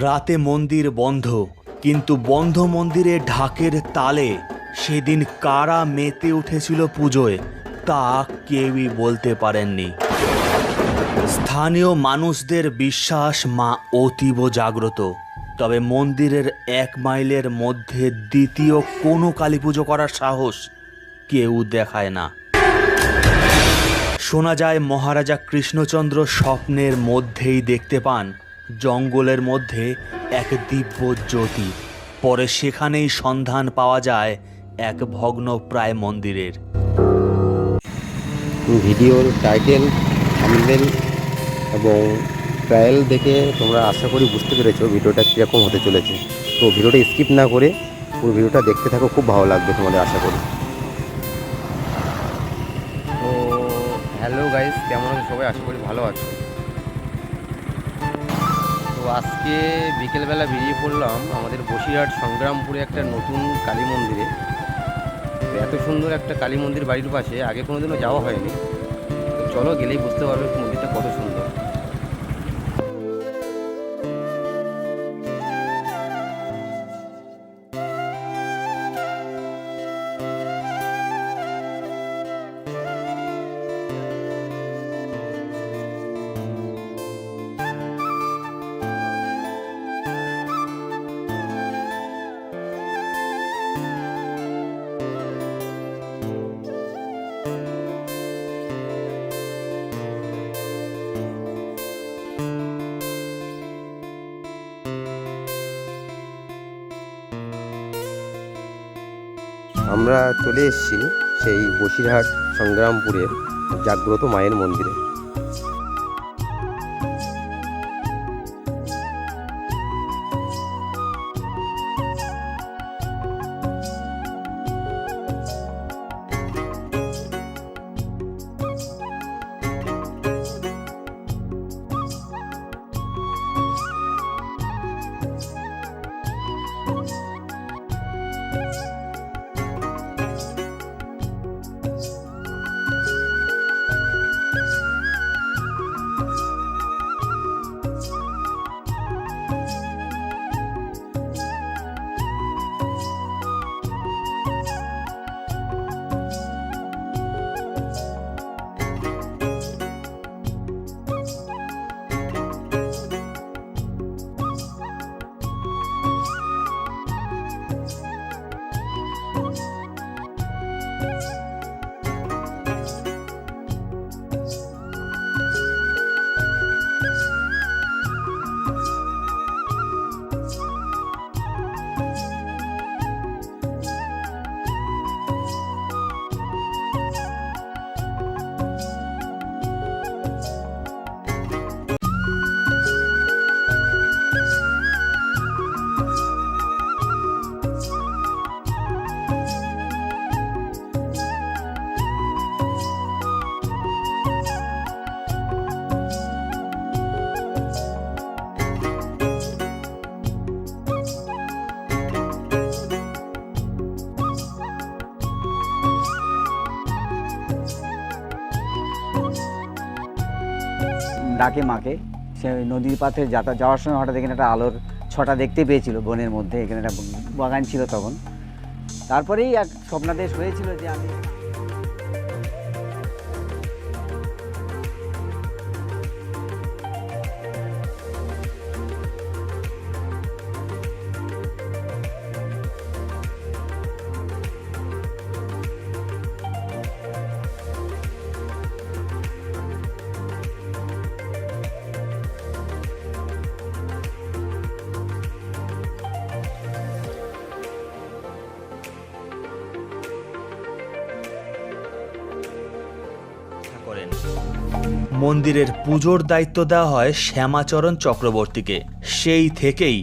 রাতে মন্দির বন্ধ, কিন্তু বন্ধ মন্দিরে ঢাকের তালে সেদিন কারা মেতে উঠেছিল পুজোয় তা কেউই বলতে পারেননি। স্থানীয় মানুষদের বিশ্বাস মা অতীব জাগ্রত, তবে মন্দিরের 1 মাইলের মধ্যে দ্বিতীয় কোনো কালী পুজো করার সাহস কেউ দেখায় না। শোনা যায় মহারাজা কৃষ্ণচন্দ্র স্বপ্নের মধ্যেই দেখতে পান জঙ্গলের মধ্যে এক দিব্য জ্যোতি। পরে সেখানেই সন্ধান পাওয়া যায় এক ভগ্নপ্রায় মন্দিরের। ভিডিওর টাইটেল, থাম্বনেল এবং ট্রায়াল দেখে তোমরা আশা করি বুঝতে পেরেছো ভিডিওটা কীরকম হতে চলেছে। তো ভিডিওটা স্কিপ না করে পুরো ভিডিওটা দেখতে থাকো, খুব ভালো লাগবে তোমাদের আশা করি। তো হ্যালো গাইস, কেমন আছো সবাই? আশা করি ভালো আছো। তো আজকে বিকেলবেলা বেরিয়ে পড়লাম আমাদের বসিরহাট সংগ্রামপুরে একটা নতুন কালী মন্দিরে। এত সুন্দর একটা কালী মন্দির বাড়ির পাশে আগে কোনোদিনও যাওয়া হয়নি। তো চলো, গেলেই বুঝতে পারবে মন্দিরটা কত সুন্দর। আমরা চলে এসেছি সেই বসিরহাট সংগ্রামপুরের জাগ্রত মায়ের মন্দিরে। ডাকে মাকে, সে নদীর পাথে যাওয়ার সময় হঠাৎ এখানে একটা আলোর ছটা দেখতে পেয়েছিল বনের মধ্যে। এখানে একটা বাগান ছিল তখন। তারপরেই এক স্বপ্নাদেশ হয়েছিল যে আমি করেন। মন্দিরের পুজোর দায়িত্ব দেওয়া হয় শ্যামাচরণ চক্রবর্তীকে। সেই থেকেই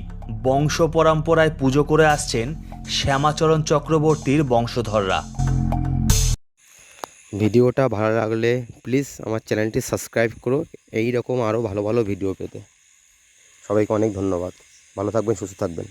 বংশ পরম্পরায় পুজো করে আসছেন শ্যামাচরণ চক্রবর্তীর বংশধররা। ভিডিওটা ভালো লাগলে প্লিজ আমার চ্যানেলটি সাবস্ক্রাইব করো এই রকম আরও ভালো ভালো ভিডিও পেতে। সবাইকে অনেক ধন্যবাদ। ভালো থাকবেন, সুস্থ থাকবেন।